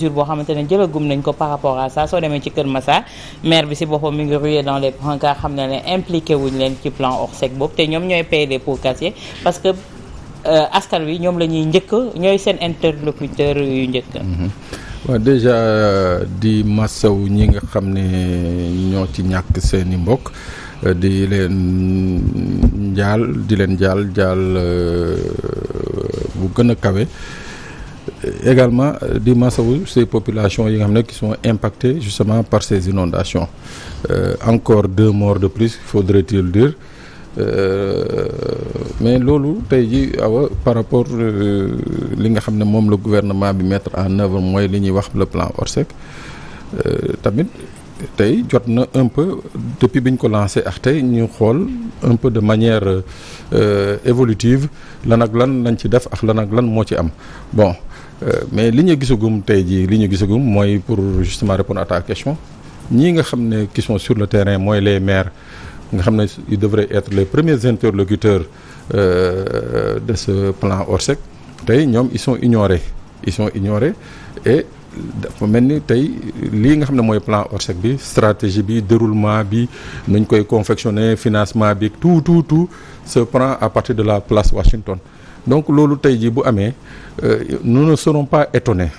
mesure boo xamante ne jëlagum nañ ko par rapport à ça soo demee ci Kër Massar maire bi si boppam mi ngi rué dans les brancards xam ne impliqué wuñ leen ci plan Orsec boobu te ñoom ñooy payer les pots cassés parce que askan wi ñoom la ñuy njëkk ñooy seen interlocuteur yu njëkk. waaw déjà di massaw ñi nga xam ne ñoo ci ñàkk seeni mbokk di leen jaal bu gën a kawe. Également di masawu ces populations yi nga xam ne qui sont impactées justement par ces inondations encore 2 morts de plus faudrait-il dire mais loolu tey ji par rapport li nga xam ne moom la gouvernement bi mettre en œuvre mooy li ñuy wax le plan Orsec tamit tey jot na un peu depuis bi ñu ko lancé ak tey ñu xool un peu de manière évolutive lan ak lan lañ ci def ak lan ak lan moo ci am bon mais li ñu gisagum tey jii li ñu gisagum mooy pour justement répondre à ta question ñii nga xam ne qui sont sur le terrain mooy les maires nga xam ne ils devraient être les premiers interlocuteurs de ce plan Orsec tey ñoom ils sont ignorés et dafa mel ni tey lii nga xam ne mooy plan Orsec bi stratégie bi déroulement bi nuñ koy confectionner financement bi tout se prend à partir de la place Washington donc loolu tey jii bu amee nous ne serons pas étonnés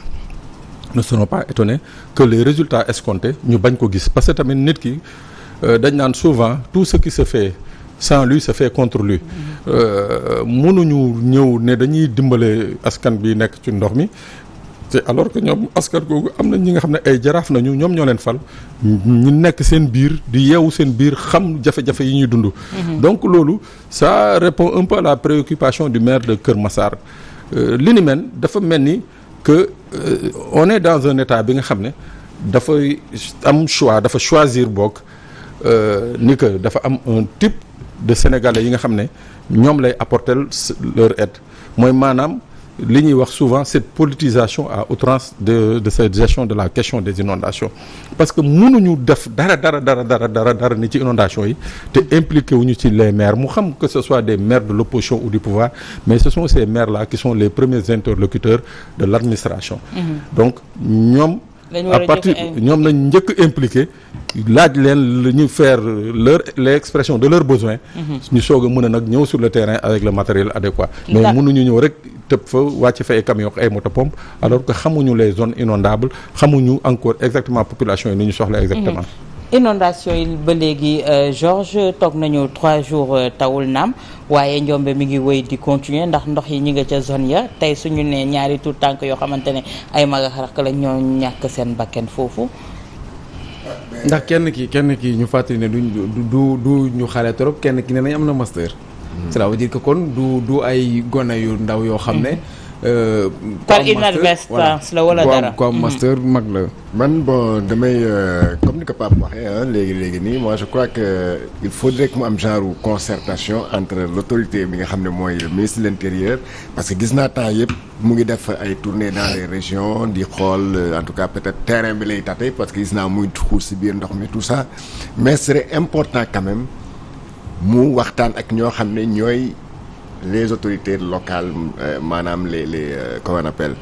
que les résultats escomptés ñu bañ ko gis parce que tamit nit ki dañ naan souvent tout ce qui se fait sans lui se fait contre lui mënuñu ñëw ne dañuy dimbale askan bi nekk ci ndox mi te alors que ñoom askan googu am na ñi nga xam ne ay jaraaf nañu ñoom ñoo leen fal ñu nekk seen biir di yeewu seen biir xam jafe-jafe yi ñuy dund. donc loolu ça répond un peu à la préoccupation du maire de Kër Massar li ni mel dafa mel ni que on est dans un état bi nga xam ne dafay am choix dafa choisir boog ni que dafa am un type de sénégalais yi nga xam ne ñoom lay apporter leur aide mooy maanaam. li ñuy wax souvent cette politisation à outrance de cette gestion de la question des inondations parce que mënuñu def dara ni ci inondation yi te impliqué wuñu ci les maires mu xam que ce soit des maires de l'opposition ou du pouvoir mais ce sont ces maires là qui sont les premiers interlocuteurs de l'administration donc ñoom à partir ñoom lañ njëkk impliqué laaj leen la ñu faire l'expression de leurs besoins ñu soog a mën a nag ñëw sur le terrain avec le matériel adéquat mais mënuñu ñëw rek tëb fa wàcc fa ay camions ay motopompe alors que xamuñu les zones inondables xamuñu encore exactement population yi ni ñu soxla exactement inondation yi ba léegi Georges toog nañu 3 jours tawul naam waaye njombe mi ngi wéy di continuer ndax ndox yi ñi nga ca zone ya tey suñu ne ñaari tout tànk yoo xamante ne ay mag ak rakk la ñoo ñàkk seen bakken foofu ndax kenn ki ñu fàttali ne du ñu xale trop kenn ki ne nañ am na master cela veut dire que kon du ay gone yu ndaw yoo xam ne par inadvertance la wala dara ko am master mag la man bon damay comme ni ko Pape waxee léegi nii moi je crois que il faudrait que mu am genre concertation entre l'autorité bi nga xam ne mooy le ministre de l'intérieur parce que gis naa temps yëpp mu ngi def ay tournées dans les régions di xool en tout cas peut-être terrain bi lay tâter parce que gis naa muy xuus ci biir ndox mi tout ça mais c'est important quand même mu waxtaan ak ñoo xam ne ñooy les autorités locales maanaam les comment on appelle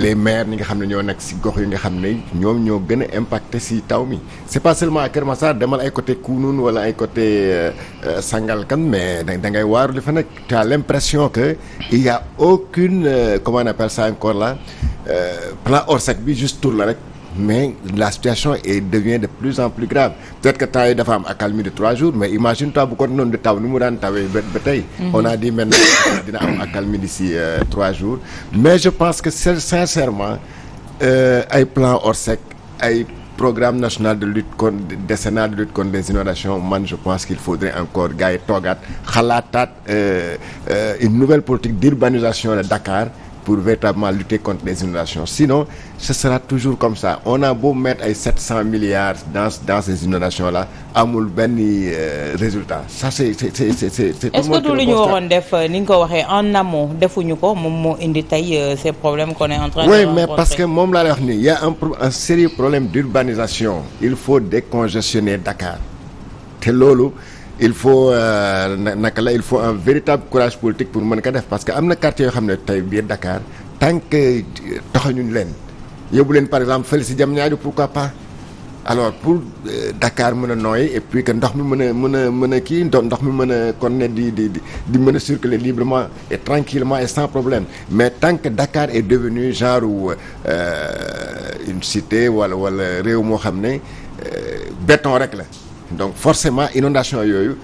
les maires ñi nga xam ne ñoo nekk ci gox yi nga xam ne ñoom ñoo gën a impacté ci taw mi c'est pas seulement à Kër Massar demal ay côté Kounoune wala ay côté Sangalkam mais da ngay waaru li fa nekk tu as l'impression que il y a aucune comment on appelle ça encore là plan Orsec bi juste tour la rek mais la situation devient de plus en plus grave peut-être que temps yi dafa am accalmie de 3 jours mais imagine-toi bu ko noonu di taw ni mu daan tawee ba tey on a dit maintenant dina am accalmie d'ici 3 jours mais je pense que c'est sincèrement ay plan Orsec ay programme national de lutte contre décennal de lutte contre les inondations man je pense qu'il faudrait encore gars yi toogaat xalaataat une nouvelle politique d'urbanisation de Dakar pour véritablement lutter contre les inondations sinon ce sera toujours comme ça on a beau mettre ay 700 milliards dans ces inondations là amul benn résultat ça c'est est-ce que du lu ñu waroon def ni nga ko waxee en amont defuñu ko moom moo indi tey ces problèmes qu'on est en train de rencontrer. mais parce que moom lay wax ni il y a un sérieux problème d'urbanisation il faut décongestionner Dakar te loolu il faut il faut un véritable courage politique pour mën ko def parce que am na quartier yoo xam ne tey biir Dakar tant que taxañuñ leen yóbbu leen par exemple fële si Diamniadio pourquoi pas alors pour Dakar mën a nooy et puis que ndox mi mën a kii ndox mi mën a kon ne di mën a circuler librement et tranquillement et sans problème mais tant que Dakar est devenu genre une cité wala réew moo xam ne béton rek la donc forcément inondation yooyu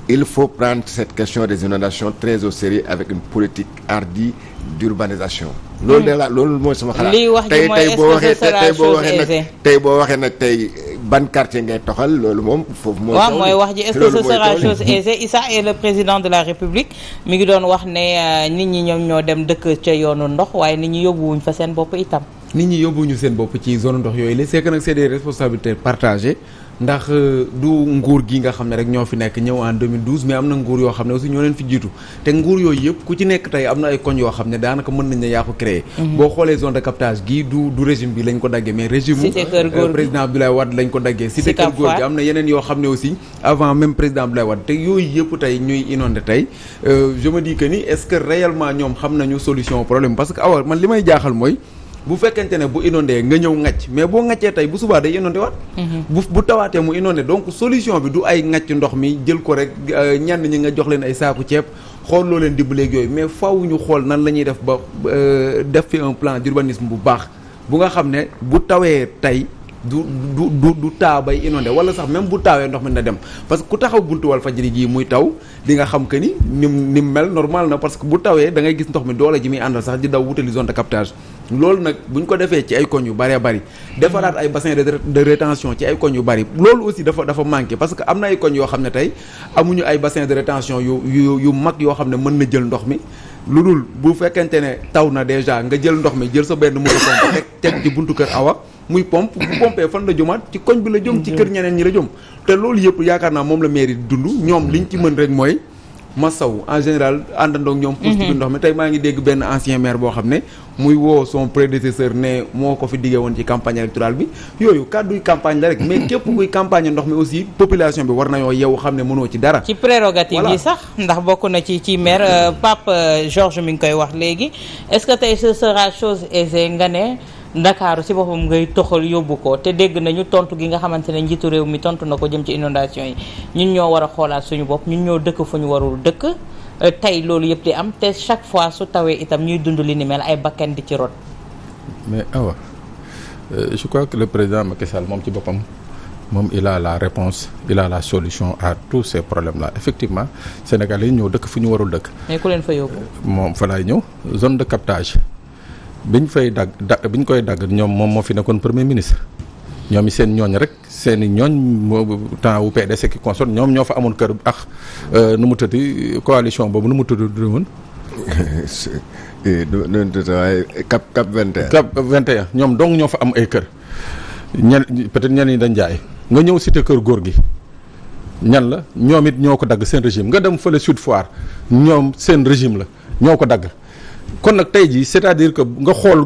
il faut prendre cette question des inondations très au sérieux avec une politique hardie d'urbanisation. loolu de la loolu mooy sama xalaat. lii wax ji mooy tey boo waxee nag tey ban quartier ngay toxal loolu moom foofu. mooy wax ji est-ce que ce sera chose aisée Issa est le président de la République mi ngi doon wax ne nit ñi ñoom ñoo dem dëkk ca yoonu ndox waaye nit ñi yóbbuwuñ fa seen bopp itam. nit ñi yóbbuwuñu seen bopp ci zone ndox yooyu la c'est que nag c'est des responsabilités partagées. ndax du nguur gi nga xam ne rek ñoo fi nekk ñëw en 2012 mais am na nguur yoo xam ne aussi ñoo leen fi jiitu te nguur yooyu yëpp ku ci nekk tey am na ay koñ yoo xam ne daanaka mën nañ ne yaa ko créé boo xoolee zone de captage gi du régime bi lañ ko daggee mais régime président Abdoulaye Wade lañ ko daggee cité Kër Góor gi am na yeneen yoo xam ne aussi avant même président Abdoulaye Wade te yooyu yëpp tey ñuy inondé tey je me dis que ni est-ce que réellement ñoom xam nañu solution problème parce que awa man li may jaaxal mooy bu fekkente ne bu inondé nga ñëw ŋàcc mais boo ŋàccee tey bu subaa day inondé waat bu tawaatee mu inondé donc solution bi du ay ŋàcc ndox mi jël ko rek ñenn ñi nga jox leen ay saaku ceeb xool loo leen dimbaleeg yooyu mais faaw ñu xool nan la ñuy def ba def fi un plan d'urbanisme bu baax bu nga xam ne bu tawee tey du taa bay inondé wala sax même bu taawee ndox mi na dem parce que ku taxaw buntu Walfadjri gii muy taw di nga xam que ni ni mel normal na parce que bu tawee da ngay gis ndox mi doole ji muy àndal sax di daw wutali zone de captage loolu nag buñ ko defee ci ay koñ yu bëree bëri defaraat ay bassin de rétention ci ay koñ yu bëri loolu aussi dafa manqué parce que am na ay koñ yoo xam ne tey amuñu ay bassin de rétention yu mag yoo xam ne mën na jël ndox mi lu dul bu fekkente ne taw na déjà nga jël ndox mi jël sa benn moto pompe teg ci buntu kër Awa muy pompe bu pompee fan la jëmaat ci koñ bi la jëm ci kër ñeneen ñi la jëm te loolu yëpp yaakaar naa moom la mairie di dund ñoom liñ ci mën rek mooy masaw en général àndandoog ñoom pour ci biir ndox mi tey maa ngi dégg benn ancien maire boo xam ne muy woo son prédécesseur ne moo ko fi diggee woon ci campagne électorale bi yooyu kàdduy campagne la rek mais képp kuy campagne ndox mi aussi population bi war nañoo yeewu xam ne mënoo ci dara ci prérogative yi sax ndax bokk na ci maire Pape Georges mi ngi koy wax léegi est-ce que tey ce sera chose aisée nga ne Ndakaaru ci boppam ngay toxal yóbbu ko te dégg nañu tontu gi nga xamante ne njiitu réew mi tontu na ko jëm ci inondation yi ñun ñoo war a xoolaat suñu bopp ñun ñoo dëkk fu ñu warul dëkk tey loolu yëpp di am te chaque fois su tawee itam ñuy dund li ni mel ay bakkan di ci rot. mais awa je crois que le président Macky Sall moom ci boppam moom il a la réponse il a la solution à tous ces problèmes là effectivement Sénégalais yi ñoo dëkk fu ñu warul dëkk. mais ku leen fa yóbbu. moom fa laay ñëw zone de captage. biñ fay biñ koy dagg ñoom moom moo fi nekkoon premier ministre ñoom i seen ñooñ rek seen i ñooñ temps wu PDS ki consort ñoom ñoo fa amoon kër ak nu mu tëddi coalition boobu nu mu tudd woon. Cap 21. Cap 21 ñoom donc ñoo fa am ay kër peut-être ñenn ñi dañ jaay nga ñëw cité kër góor gi ñan la ñoom it ñoo ko dagg seen régime nga dem fële Sud Foire ñoom seen régime la ñoo ko dagg. kon nag tey jii c'est-à-dire que nga xool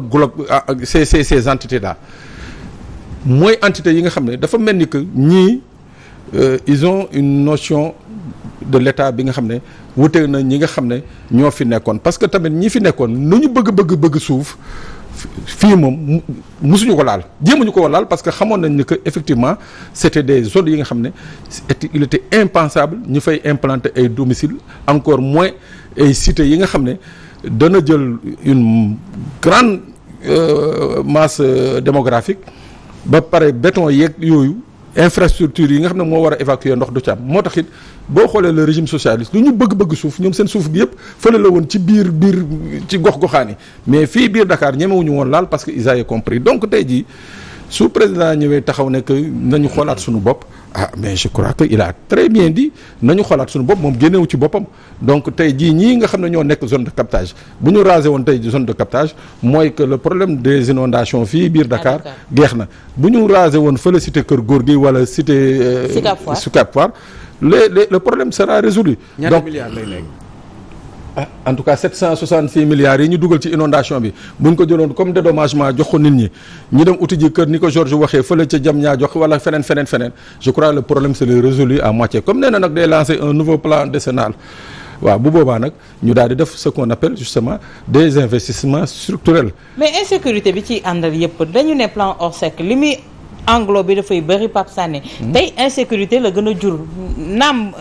ces entités là mooy entité yi nga xam ne dafa mel ni que ñii ils ont une notion de l'État bi nga xam ne wute na ñi nga xam ne ñoo fi nekkoon parce que tamit ñi fi nekkoon nu ñu bëgg suuf fii moom musuñu ko laal jéemuñu ko laal parce que xamoon nañ ni que effectivement c'était des zones yi nga xam ne il était impensable ñu fay implanter ay domiciles encore moins ay cités yi nga xam ne dana jël une grande masse démographique ba pare béton yeeg yooyu infrastructure yi nga xam ne moo war a évacuer ndox du ci am moo tax it boo xoolee le régime socialiste lu ñu bëgg suuf ñoom seen suuf bi yëpp fële la woon ci biir ci gox-goxaan yi mais fii biir Dakar ñemewuñu woon laal parce que ils avaient compris donc tey jii su président ñëwee taxaw ne que nañu xoolaat suñu bopp mais je crois que il a très bien dit nañu xoolaat suñu bopp moom génnewu ci boppam donc tey jii ñii nga xam ne ñoo nekk zone de captage bu ñu rasé woon tey zone de captage mooy que le problème des inondations fii biir Dakar geex na bu ñu rasé woon fële cité Kër Góor gi wala cité Sicap Foire le problème sera résolu. ñaata milliards lay nekk. En tout cas 766 milliards yi ñu dugal ci inondation bi bu ñu ko jëloon comme dédommagement jox ko nit ñi ñu dem uti ji kër ni ko Georges waxee fële ca Diamniadio jox wala feneen je crois le problème c'est résolu à moitié comme nee na nag day lancer un nouveau plan décennal waaw bu boobaa nag ñu daal di def ce qu'on appelle justement des investissements structurels. mais insécurité bi ci àndal yëpp dañu ne plan Orsec li muy englobe bi dafay bëri Pape Sané. tey insécurité la gën a jur naam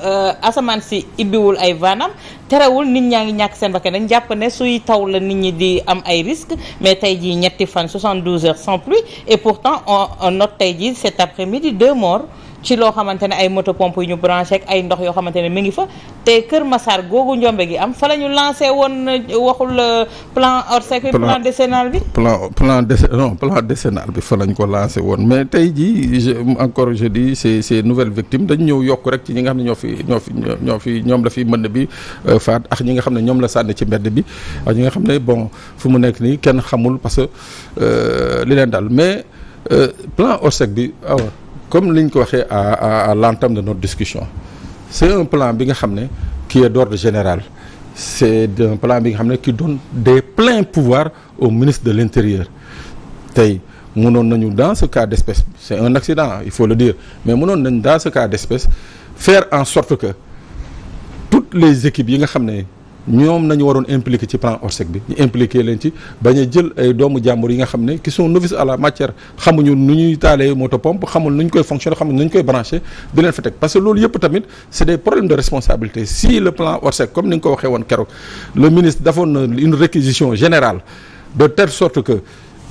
asamaan si ibbiwul ay vanam terewul nit ñaa ngi ñàkk seen bakkan dañ jàpp ne suy taw la nit ñi di am ay risques mais tey jii ñetti fan 72 heures sans pluie et pourtant on note tey jii cet après-midi 2 morts ci loo xamante ne ay moto pompe yu ñu branché ak ay ndox yoo xamante ne mi ngi fa te Kër Massar googu njombe gi am fa la ñu lancé woon waxul plan Orsec bi plan décennal bi. plan décennal bi fa lañ ko lancé woon mais tey jii encore je dis ces nouvelles victimes dañ ñëw yokk rek ci ñi nga xam ne ñoom la fi mën bi faat ak ñi nga xam ne ñoom la sànni ci mbedd bi ak ñi nga xam ne bon fu mu nekk nii kenn xamul parce que li leen dal mais plan Orsec bi comme liñ ko waxee à l'entame de notre discussion c'est un plan bi nga xam ne qui est d'ordre général c'est un plan bi nga xam ne qui donne des pleins pouvoirs au ministre de l'Intérieur tey mënoon nañu dans ce cas d'espèce c'est un accident il faut le dire mais mënoon nañ dans ce cas d'espèce faire en sorte que toutes les équipes yi nga xam ne ñoom nañu waroon impliqué ci plan Orsec bi ñu impliqué leen ci bañ a jël ay doomu jàmbur yi nga xam ne qui sont novices à la matière xamuñu nu ñuy taalee motopompe xamul nu ñu koy fonctionner xamuñu nu ñu koy branché di leen fa teg parce que loolu yëpp tamit c'est des problèmes de responsabilité si le plan Orsec comme ni nga ko waxee woon keroog le ministre defoon na une réquisition générale de telle sorte que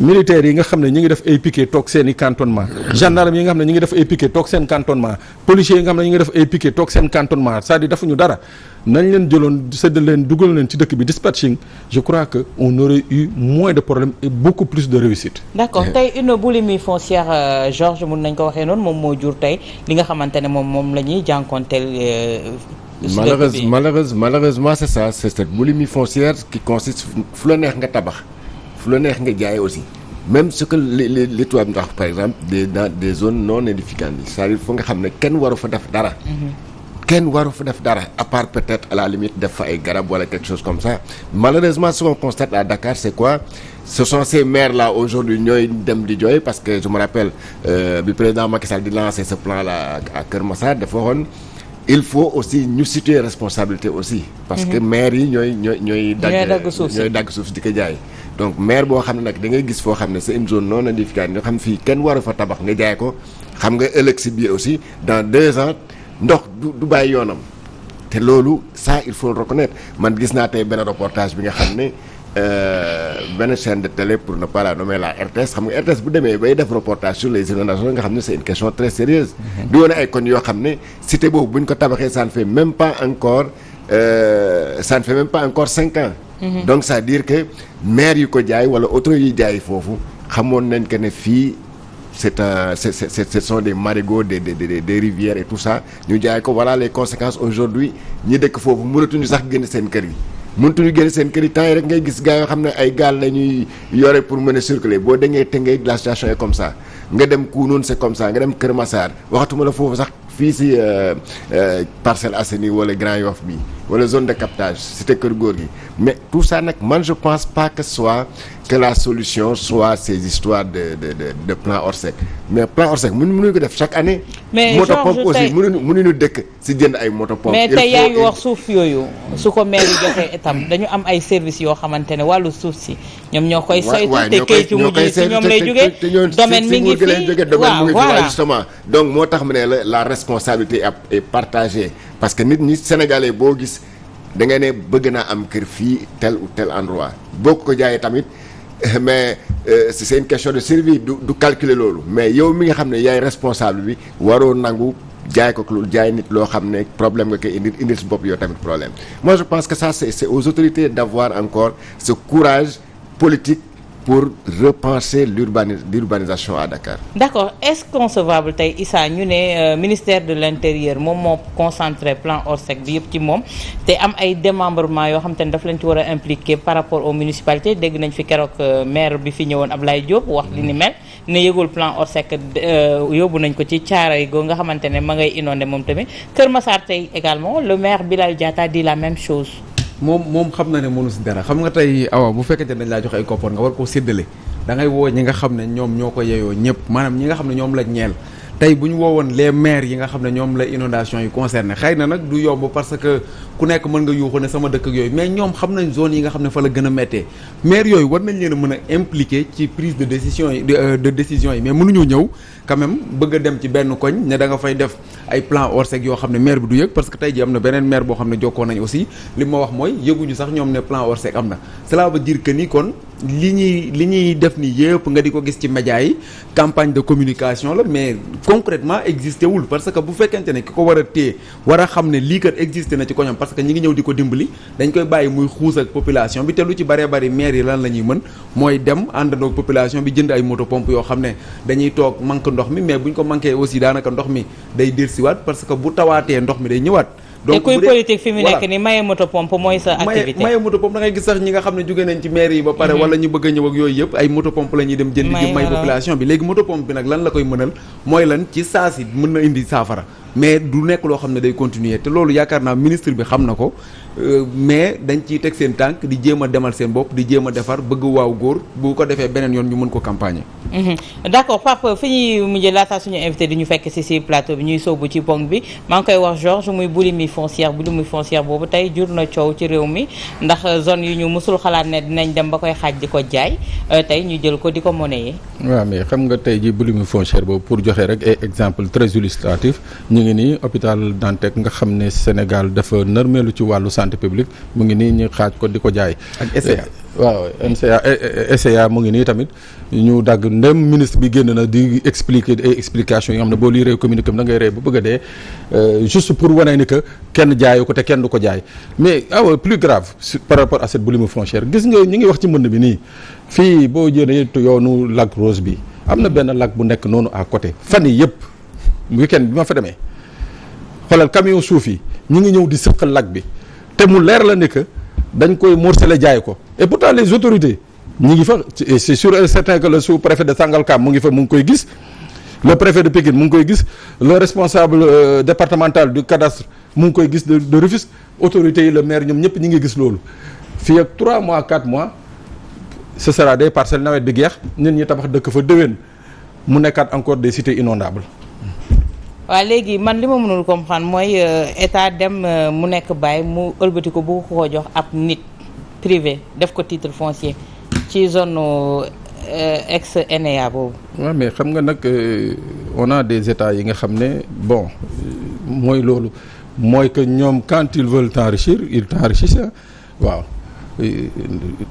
militaires yi nga xam ne ñi ngi def ay piquet toog seen i cantonnement gendarmes yi nga xam ne ñi ngi def ay piquet toog seen cantonnement policiers yi nga xam ne ñi ngi def ay piquet toog seen cantonnement c'est-à-dire defuñu dara nañ leen jëloon séddal leen dugal leen ci dëkk bi dispatching je crois que on aurait eu moins de problèmes et beaucoup plus de réussite. d'accord tey une boulimie foncière Georges mun nañ ko waxee noonu moom moo jur tey li nga xamante ne moom la ñuy jànkonteel. malheureusement c'est ça c'est cette boulimie foncière qui consiste fu la neex nga tabax fu la neex nga jaay aussi même ce que les tubaab ndax par exemple dans des zones non édificantes yi c'est-à-dire fu nga xam ne kenn waru fa def dara. kenn waru fa def dara à part peut-être à la limite def fa ay garab wala quelque chose comme ça malheureusement ce qu'on constate à Dakar c'est quoi ce sont ces maires-là aujourd'hui ñooy dem di jooy parce que je me rappelle bi président Macky Sall di lancer ce plan-là à Kër Massar dafa waxoon il faut aussi ñu situer responsabilité aussi parce que maires yi ñooy dagg suuf di ko jaay donc maire boo xam ne nag da ngay gis foo xam ne c'est une zone non aedificante ñoo xam fii kenn waru fa tabax nga jaay ko xam nga ëllëg si biir aussi dans 2 ans ndox du bàyyi yoonam te loolu ça il faut le reconnaître man gis naa tey benn reportage bi nga xam ne benn chaîne de télé pour ne pas la nommer la RTS xam nga RTS bu demee bay def reportage sur les inondations nga xam ne c'est une question très sérieuse di wane ay kon yoo xam ne cité boobu bu ñu ko tabaxee ça ne fait même pas encore 5 ans donc ça veut dire que maire yu ko jaay wala auto yi jaay foofu xamoon nañ que ne fii ce sont des marigots des rivières et tout ça ñu jaay ko voilà les conséquences aujourd'hui ñi dëkk foofu mënatuñu sax génn seen kër yi mënatuñu génn seen kër yi temps yi rek ngay gis gars yoo xam ne ay gaal la ñuy yore pour mën a circuler boo dangay tëngee la situation est comme ça nga dem Kounoune c'est comme ça nga dem Kër Massar waxatuma la foofu sax fii si Parcelles Assainies wala Grand Yoff bi wala zone de captage cité Kër Gorgui mais tout ça nag man je pense pas que la solution soit ces histoires de plan Orsec mais plan Orsec mënuñu ko def chaque année. mais motopompe aussi mënuñu dëkk si jënd ay motopompe. mais tey yaa ngi wax suuf yooyu su ko maire yi joxee itam dañu am ay services yoo xamante ne wàllu suuf si ñoom ñoo koy. saytu te kay ci mujj si ñoom lay jógee domaine mi ngi fi waaw voilà justement donc moo tax mu ne la responsabilité est partagée parce que nit ñi sénégalais boo gis da nga ne bëgg naa am kër fii tel ou tel endroit boo ko jaayee tamit mais c'est une question de survie du calculer loolu mais yow mi nga xam ne yaay responsable bi waroo nangu jaay ko loolu jaay nit loo xam ne problème nga koy indil si bopp yow tamit problème moi je pense que ça c'est aux autorités d'avoir encore ce courage politique pour repenser l'urbanisation à Dakar. D'accord est-ce concevable tey Issa ñu ne ministère de l'intérieur moom moo concentré plan Orsec bi yëpp ci moom te am ay démembrement yoo xam te ne daf leen ci war a impliqué par rapport aux municipalités dégg nañ fi keroog maire bi fi ñëwoon Ablaye Diop wax li ni mel ne yëgul plan Orsec yóbbu nañ ko ci Thiaroye go nga xamante ne ma ngay inondé moom tamit Kër Massar tey également le maire Bilal Diatta dit la même chose. moom xam na ne mënu si dara xam nga tey awa bu fekkente dañ laa jox ay koppar nga war koo séddale da ngay woo ñi nga xam ne ñoom ñoo ko yeyoo ñëpp maanaam ñi nga xam ne ñoom la ñeel tey bu ñu woowoon les maires yi nga xam ne ñoom la inondation yi concerné xëy na nag du yomb parce que ku nekk mën nga yuuxu ne sama dëkk ak yooyu mais ñoom xam nañ zone yi nga xam ne fa la gën a méttee maire yooyu war nañ leen a mën a impliquer ci prise de décision yi de décision yi mais mënuñoo ñëw quand même bëgg a dem ci benn koñ ne da nga fay def ay plan Orsec yoo xam ne maire bi du yëg parce que tey ji am na beneen maire boo xam ne jokkoo nañ aussi li ma wax mooy yëguñu sax ñoom ne plan Orsec am na cela veut dire que ni kon li ñuy def ni yëpp nga di ko gis ci médias yi campagne de communication la mais concrètement existé wul parce que bu fekkente ne ki ko war a téye war a xam ne lii kat existé na ci koñam parce que ñi ngi ñëw di ko dimbali dañ koy bàyyi muy xuus ak population bi te lu ci bëree bëri maire yi lan la ñuy mën mooy dem àndandoo population bi jënd ay moto pompe yoo xam ne dañuy toog manque ndox mi mais buñ ko manqué aussi daanaka ndox mi day dellusiwaat parce que bu tawaatee ndox mi day ñëwaat. donc te kuy politique fi mu nekk ni maye moto pompe mooy sa activité maye moto pompe da ngay gis sax ñi nga xam ne jóge nañ ci maire yi ba pare wala ñu bëgg a ñëw ak yooyu yëpp ay moto pompe la ñuy dem jënd di may population bi léegi moto pompe bi nag lan la koy mënal mooy lan ci saa si mën na indi saafara mais du nekk loo xam ne day continuer te loolu yaakaar naa ministre bi xam na ko mais dañ ciy teg seen tànk di jéem a demal seen bopp di jéem a defar bëgg waaw góor bu ko defee beneen yoon ñu mën ko campagne. d'accord Pape fi ñuy mujjee laata suñu invité di ñu fekk ci plateau bi ñuy sóobu ci ponk bi maa ngi koy wax Georges muy boulimie foncière boobu tey jur na coow ci réew mi ndax zone yu ñu mësul xalaat ne dinañ dem ba koy xaaj di ko jaay tey ñu jël ko di ko monnayer. waaw mais xam nga tey ji boulimie foncière boobu pour joxe rek ay exemple très illustratif ñu ngi nii hôpital Dantec nga xam ne Sénégal dafa nërmeelu ci wàllu santé publique mu ngi nii ñu xaaj ko di ko jaay. ak SCA. waaw SCA mu ngi nii tamit ñu dagg ndem ministre bi génn na di expliquer ay explications yi nga xam ne boo lii réew communiqué da ngay ree bu bëgg a dee juste pour wane ni que kenn jaayu ko te kenn du ko jaay mais plus grave par rapport à cette boulimie foncière gis nga ñi ngi wax ci mbënd bi nii fii boo jëlee yoonu lac Rose bi am na benn lac bu nekk noonu à côté fan yi yëpp week-end bi ma fa demee xoolal camion suuf yi ñu ngi ñëw di sëqal lac bi te mu leer la ne que dañ koy morcelé jaay ko et pourtant les autorités ñi ngi fa c'est sûr et certain que le sous-préfet de Sangalkam mu ngi fa mu ngi koy gis le préfet de Pikine mu ngi koy gis le responsable départemental du cadastre mu ngi koy gis de Rufisque autorités yi le maire ñoom ñëpp ñi ngi gis loolu fii ak 3 mois 4 mois ce sera des parcelles nawet bi geex nit ñi tabax dëkk fa déwén mu nekkaat encore des cités inondables. waaw léegi man li ma mënul comprendre mooy état dem mu nekk bàyyi mu ëlbati ko bu ko jox ab nit privé def ko titre foncier ci zone ex NEA boobu. waaw mais xam nga nag on a des états yi nga xam ne bon mooy loolu mooy que ñoom quand ils veulent t'enrichir ils t'enrichissent waaw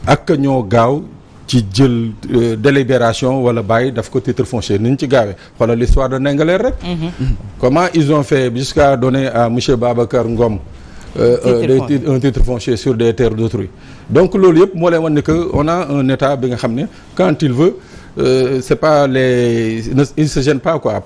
ak ñoo gaaw ci jël délibération wala bàyyi daf ko titre foncier ni ñu ci gaawee xoolal l'histoire de Ndingler rek. Comment ils ont fait jusqu'à donner à monsieur Babacar Ngom un titre foncier sur des terres d'autrui. Donc loolu yëpp moo leen wan ne que on a un état bi nga xam ne quand il veut c'est pas il ne se gêne pas quoi.